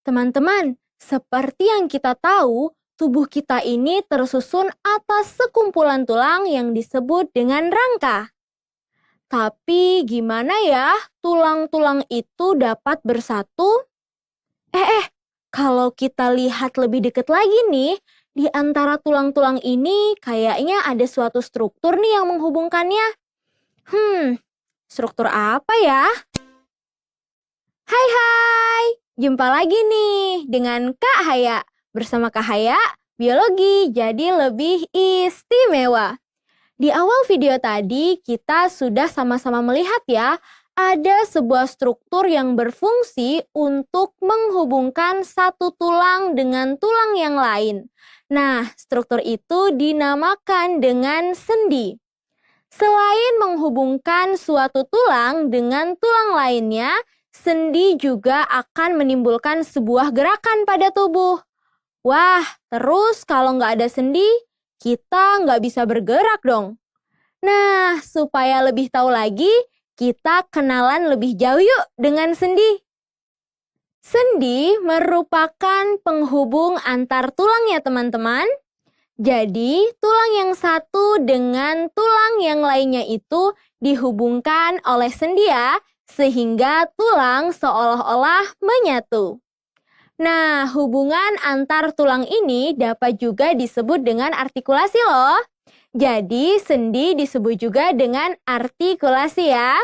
Teman-teman, seperti yang kita tahu, tubuh kita ini tersusun atas sekumpulan tulang yang disebut dengan rangka. Tapi gimana ya tulang-tulang itu dapat bersatu? Kalau kita lihat lebih dekat lagi nih, di antara tulang-tulang ini kayaknya ada suatu struktur nih yang menghubungkannya. Struktur apa ya? Hai, jumpa lagi nih dengan Kak Haya. Bersama Kak Haya, biologi jadi lebih istimewa. Di awal video tadi, kita sudah sama-sama melihat ya, ada sebuah struktur yang berfungsi untuk menghubungkan satu tulang dengan tulang yang lain. Nah, struktur itu dinamakan dengan sendi. Selain menghubungkan suatu tulang dengan tulang lainnya, sendi juga akan menimbulkan sebuah gerakan pada tubuh. Wah, terus kalau nggak ada sendi, kita nggak bisa bergerak dong. Nah, supaya lebih tahu lagi, kita kenalan lebih jauh yuk dengan sendi. Sendi merupakan penghubung antar tulang ya teman-teman. Jadi, tulang yang satu dengan tulang yang lainnya itu dihubungkan oleh sendi ya, sehingga tulang seolah-olah menyatu. Nah, hubungan antar tulang ini dapat juga disebut dengan artikulasi loh. Jadi, sendi disebut juga dengan artikulasi ya.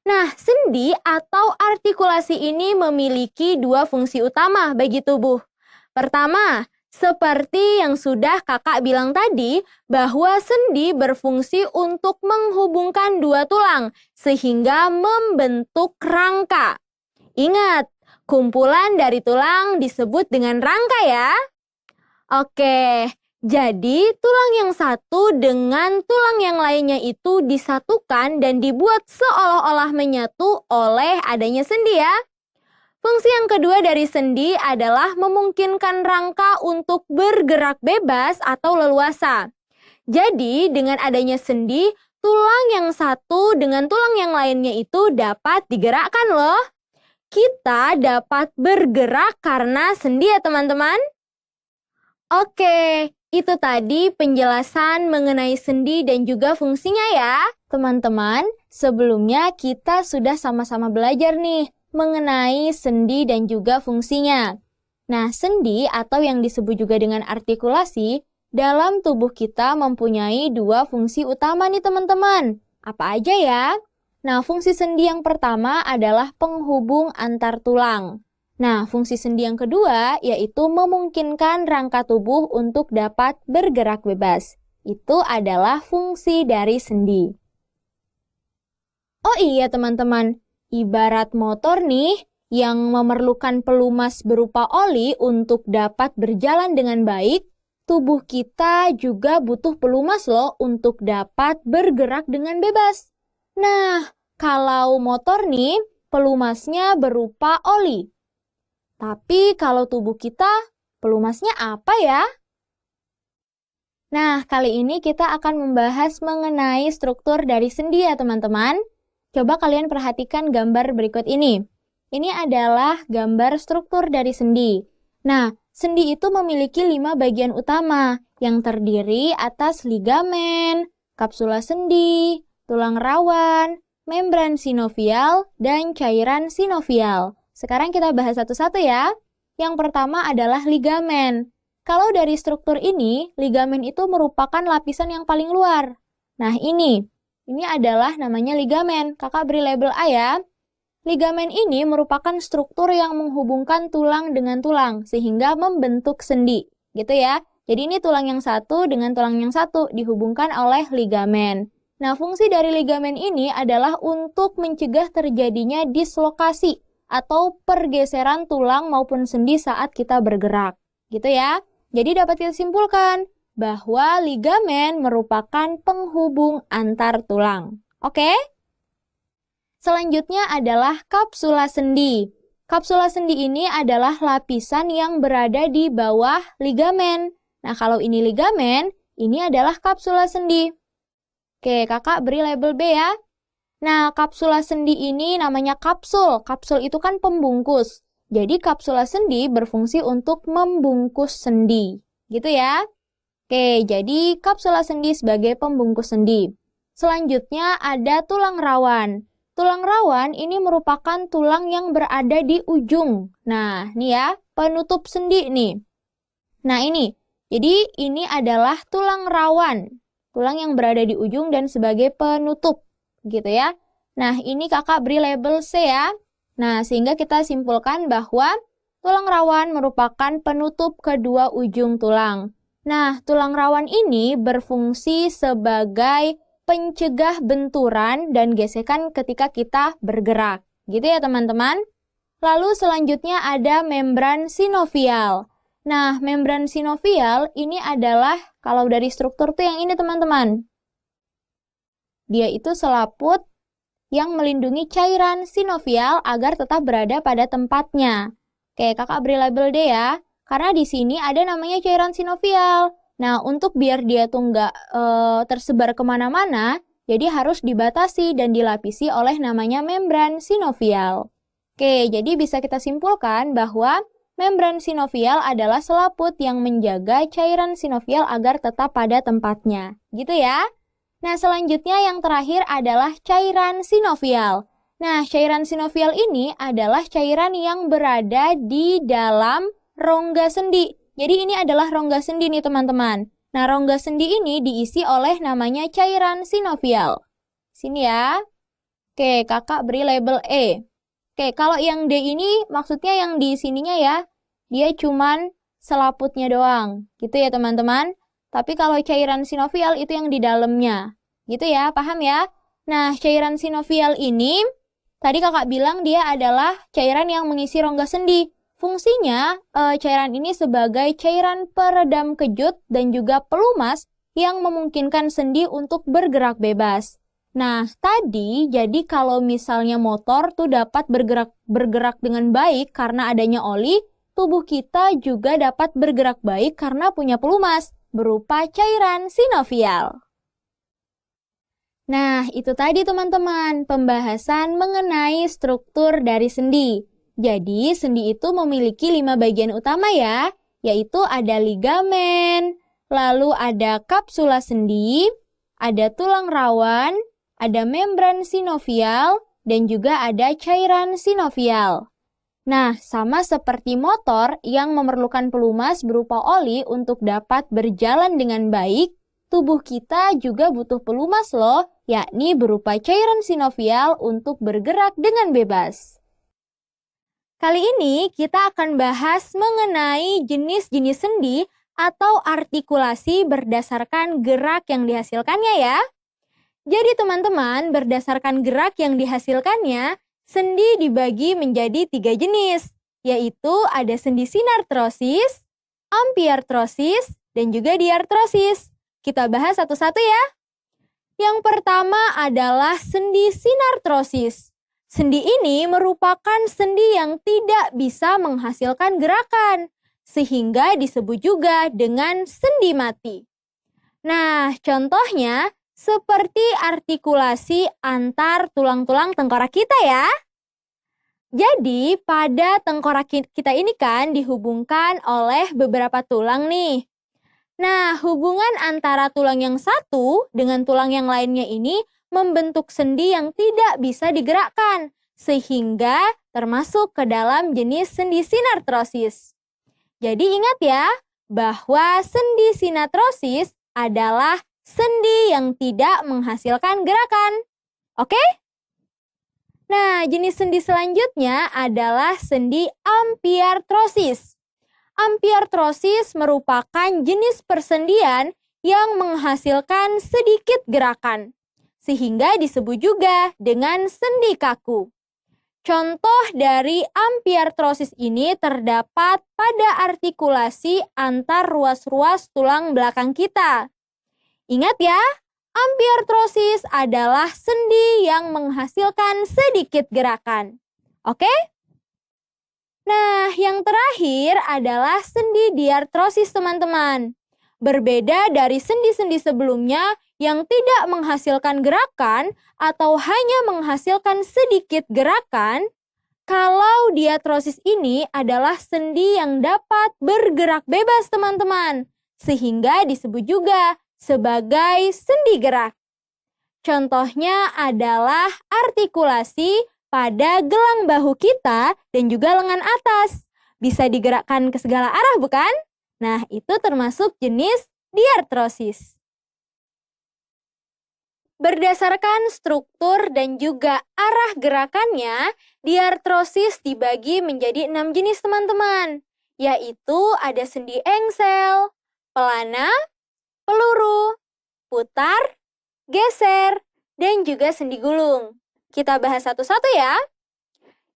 Nah, sendi atau artikulasi ini memiliki dua fungsi utama bagi tubuh. Pertama, seperti yang sudah kakak bilang tadi, bahwa sendi berfungsi untuk menghubungkan dua tulang, sehingga membentuk rangka. Ingat, kumpulan dari tulang disebut dengan rangka ya. Oke, jadi tulang yang satu dengan tulang yang lainnya itu disatukan dan dibuat seolah-olah menyatu oleh adanya sendi ya. Fungsi yang kedua dari sendi adalah memungkinkan rangka untuk bergerak bebas atau leluasa. Jadi, dengan adanya sendi, tulang yang satu dengan tulang yang lainnya itu dapat digerakkan loh. Kita dapat bergerak karena sendi ya teman-teman. Oke, itu tadi penjelasan mengenai sendi dan juga fungsinya ya. Teman-teman, sebelumnya kita sudah sama-sama belajar nih mengenai sendi dan juga fungsinya. Nah, sendi atau yang disebut juga dengan artikulasi, dalam tubuh kita mempunyai dua fungsi utama nih teman-teman. Apa aja ya? Nah, fungsi sendi yang pertama adalah penghubung antar tulang. Nah, fungsi sendi yang kedua yaitu memungkinkan rangka tubuh untuk dapat bergerak bebas. Itu adalah fungsi dari sendi. Oh iya teman-teman, ibarat motor nih yang memerlukan pelumas berupa oli untuk dapat berjalan dengan baik, tubuh kita juga butuh pelumas loh untuk dapat bergerak dengan bebas. Nah, kalau motor nih, pelumasnya berupa oli. Tapi kalau tubuh kita, pelumasnya apa ya? Nah, kali ini kita akan membahas mengenai struktur dari sendi ya teman-teman. Coba kalian perhatikan gambar berikut ini. Ini adalah gambar struktur dari sendi. Nah, sendi itu memiliki 5 bagian utama yang terdiri atas ligamen, kapsula sendi, tulang rawan, membran sinovial, dan cairan sinovial. Sekarang kita bahas satu-satu ya. Yang pertama adalah ligamen. Kalau dari struktur ini, ligamen itu merupakan lapisan yang paling luar. Nah ini adalah namanya ligamen. Kakak beri label A ya. Ligamen ini merupakan struktur yang menghubungkan tulang dengan tulang, sehingga membentuk sendi. Gitu ya. Jadi ini tulang yang satu dengan tulang yang satu dihubungkan oleh ligamen. Nah, fungsi dari ligamen ini adalah untuk mencegah terjadinya dislokasi atau pergeseran tulang maupun sendi saat kita bergerak. Gitu ya. Jadi dapat kita simpulkan bahwa ligamen merupakan penghubung antar tulang. Oke? Selanjutnya adalah kapsula sendi. Kapsula sendi ini adalah lapisan yang berada di bawah ligamen. Nah, kalau ini ligamen, ini adalah kapsula sendi. Oke, kakak beri label B ya. Nah, kapsula sendi ini namanya kapsul. Kapsul itu kan pembungkus. Jadi kapsula sendi berfungsi untuk membungkus sendi. Gitu ya. Oke, jadi kapsula sendi sebagai pembungkus sendi. Selanjutnya ada tulang rawan. Tulang rawan ini merupakan tulang yang berada di ujung. Nah, ini ya, penutup sendi nih. Nah, ini. Jadi, ini adalah tulang rawan. Tulang yang berada di ujung dan sebagai penutup. Gitu ya. Nah, ini kakak beri label C ya. Nah, sehingga kita simpulkan bahwa tulang rawan merupakan penutup kedua ujung tulang. Nah, tulang rawan ini berfungsi sebagai pencegah benturan dan gesekan ketika kita bergerak. Gitu ya, teman-teman. Lalu selanjutnya ada membran sinovial. Nah, membran sinovial ini adalah, kalau dari struktur tuh yang ini, teman-teman. Dia itu selaput yang melindungi cairan sinovial agar tetap berada pada tempatnya. Oke, kakak beri label D ya. Karena di sini ada namanya cairan sinovial. Nah, untuk biar dia tuh nggak tersebar kemana-mana, jadi harus dibatasi dan dilapisi oleh namanya membran sinovial. Oke, jadi bisa kita simpulkan bahwa membran sinovial adalah selaput yang menjaga cairan sinovial agar tetap pada tempatnya. Gitu ya. Nah, selanjutnya yang terakhir adalah cairan sinovial. Nah, cairan sinovial ini adalah cairan yang berada di dalam rongga sendi. Jadi ini adalah rongga sendi nih, teman-teman. Nah, rongga sendi ini diisi oleh namanya cairan sinovial. Sini ya. Oke, kakak beri label E. Oke, kalau yang D ini maksudnya yang di sininya ya. Dia cuman selaputnya doang. Gitu ya, teman-teman. Tapi kalau cairan sinovial itu yang di dalamnya. Gitu ya, paham ya? Nah, cairan sinovial ini, tadi kakak bilang dia adalah cairan yang mengisi rongga sendi. Fungsinya, cairan ini sebagai cairan peredam kejut dan juga pelumas yang memungkinkan sendi untuk bergerak bebas. Nah, tadi jadi kalau misalnya motor tuh dapat bergerak dengan baik karena adanya oli, tubuh kita juga dapat bergerak baik karena punya pelumas berupa cairan sinovial. Nah, itu tadi teman-teman, pembahasan mengenai struktur dari sendi. Jadi, sendi itu memiliki 5 bagian utama ya, yaitu ada ligamen, lalu ada kapsula sendi, ada tulang rawan, ada membran sinovial, dan juga ada cairan sinovial. Nah, sama seperti motor yang memerlukan pelumas berupa oli untuk dapat berjalan dengan baik, tubuh kita juga butuh pelumas loh, yakni berupa cairan sinovial untuk bergerak dengan bebas. Kali ini kita akan bahas mengenai jenis-jenis sendi atau artikulasi berdasarkan gerak yang dihasilkannya ya. Jadi teman-teman, berdasarkan gerak yang dihasilkannya, sendi dibagi menjadi 3 jenis, yaitu ada sendi sinartrosis, ampiartrosis, dan juga diartrosis. Kita bahas satu-satu ya. Yang pertama adalah sendi sinartrosis. Sendi ini merupakan sendi yang tidak bisa menghasilkan gerakan, sehingga disebut juga dengan sendi mati. Nah, contohnya seperti artikulasi antar tulang-tulang tengkorak kita ya. Jadi, pada tengkorak kita ini kan dihubungkan oleh beberapa tulang nih. Nah, hubungan antara tulang yang satu dengan tulang yang lainnya ini membentuk sendi yang tidak bisa digerakkan, sehingga termasuk ke dalam jenis sendi sinartrosis. Jadi ingat ya, bahwa sendi sinartrosis adalah sendi yang tidak menghasilkan gerakan. Oke? Nah, jenis sendi selanjutnya adalah sendi ampiartrosis. Ampiartrosis merupakan jenis persendian yang menghasilkan sedikit gerakan, sehingga disebut juga dengan sendi kaku. Contoh dari ampiartrosis ini terdapat pada artikulasi antar ruas-ruas tulang belakang kita. Ingat ya, ampiartrosis adalah sendi yang menghasilkan sedikit gerakan. Oke? Nah, yang terakhir adalah sendi diartrosis, teman-teman. Berbeda dari sendi-sendi sebelumnya yang tidak menghasilkan gerakan atau hanya menghasilkan sedikit gerakan, Kalau diartrosis ini adalah sendi yang dapat bergerak bebas, teman-teman, sehingga disebut juga sebagai sendi gerak. Contohnya adalah artikulasi pada gelang bahu kita dan juga lengan atas. Bisa digerakkan ke segala arah, bukan? Nah, itu termasuk jenis diartrosis. Berdasarkan struktur dan juga arah gerakannya, diartrosis dibagi menjadi 6 jenis, teman-teman. Yaitu ada sendi engsel, pelana, peluru, putar, geser, dan juga sendi gulung. Kita bahas satu-satu ya.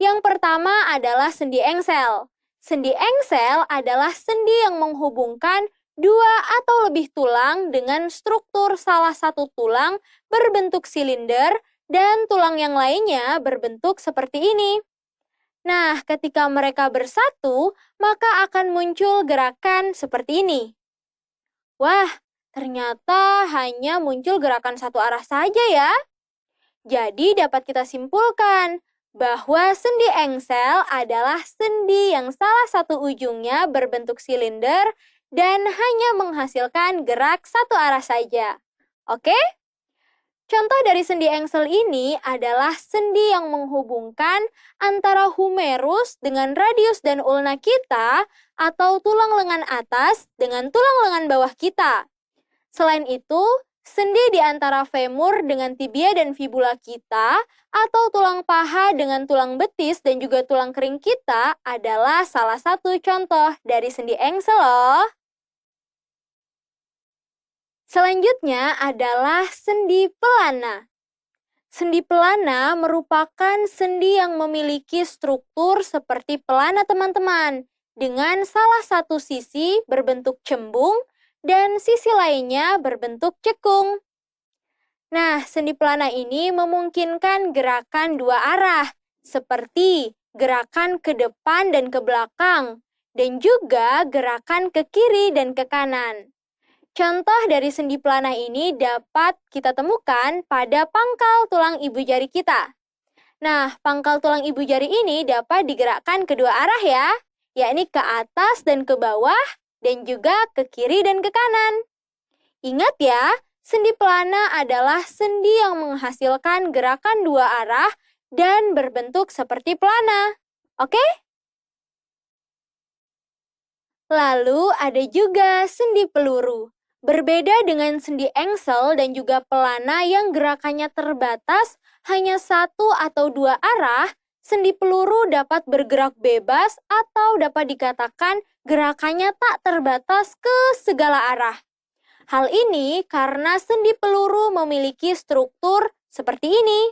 Yang pertama adalah sendi engsel. Sendi engsel adalah sendi yang menghubungkan dua atau lebih tulang dengan struktur salah satu tulang berbentuk silinder dan tulang yang lainnya berbentuk seperti ini. Nah, ketika mereka bersatu, maka akan muncul gerakan seperti ini. Wah, ternyata hanya muncul gerakan satu arah saja ya. Jadi dapat kita simpulkan bahwa sendi engsel adalah sendi yang salah satu ujungnya berbentuk silinder dan hanya menghasilkan gerak satu arah saja. Oke? Contoh dari sendi engsel ini adalah sendi yang menghubungkan antara humerus dengan radius dan ulna kita atau tulang lengan atas dengan tulang lengan bawah kita. Selain itu, sendi di antara femur dengan tibia dan fibula kita atau tulang paha dengan tulang betis dan juga tulang kering kita adalah salah satu contoh dari sendi engsel loh. Selanjutnya adalah sendi pelana. Sendi pelana merupakan sendi yang memiliki struktur seperti pelana, teman-teman, dengan salah satu sisi berbentuk cembung dan sisi lainnya berbentuk cekung. Nah, sendi pelana ini memungkinkan gerakan dua arah, seperti gerakan ke depan dan ke belakang, dan juga gerakan ke kiri dan ke kanan. Contoh dari sendi pelana ini dapat kita temukan pada pangkal tulang ibu jari kita. Nah, pangkal tulang ibu jari ini dapat digerakkan kedua arah ya, yakni ke atas dan ke bawah, dan juga ke kiri dan ke kanan. Ingat ya, sendi pelana adalah sendi yang menghasilkan gerakan dua arah dan berbentuk seperti pelana. Oke? Lalu ada juga sendi peluru. Berbeda dengan sendi engsel dan juga pelana yang gerakannya terbatas hanya satu atau dua arah, sendi peluru dapat bergerak bebas atau dapat dikatakan gerakannya tak terbatas ke segala arah. Hal ini karena sendi peluru memiliki struktur seperti ini.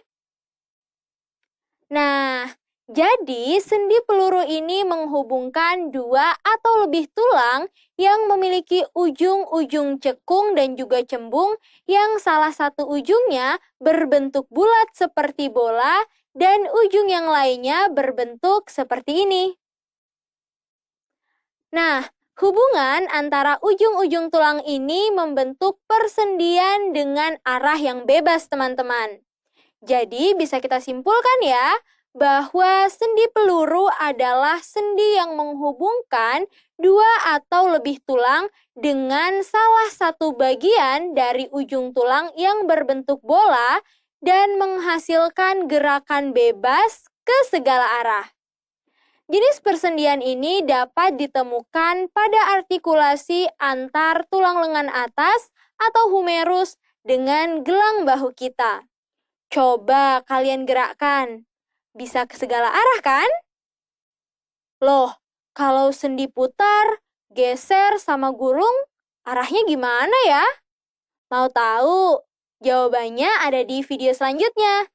Nah, jadi sendi peluru ini menghubungkan dua atau lebih tulang yang memiliki ujung-ujung cekung dan juga cembung yang salah satu ujungnya berbentuk bulat seperti bola dan ujung yang lainnya berbentuk seperti ini. Nah, hubungan antara ujung-ujung tulang ini membentuk persendian dengan arah yang bebas, teman-teman. Jadi bisa kita simpulkan ya, bahwa sendi peluru adalah sendi yang menghubungkan dua atau lebih tulang dengan salah satu bagian dari ujung tulang yang berbentuk bola dan menghasilkan gerakan bebas ke segala arah. Jenis persendian ini dapat ditemukan pada artikulasi antar tulang lengan atas atau humerus dengan gelang bahu kita. Coba kalian gerakkan. Bisa ke segala arah kan? Loh, kalau sendi putar, geser, sama gulung, arahnya gimana ya? Mau tahu? Jawabannya ada di video selanjutnya.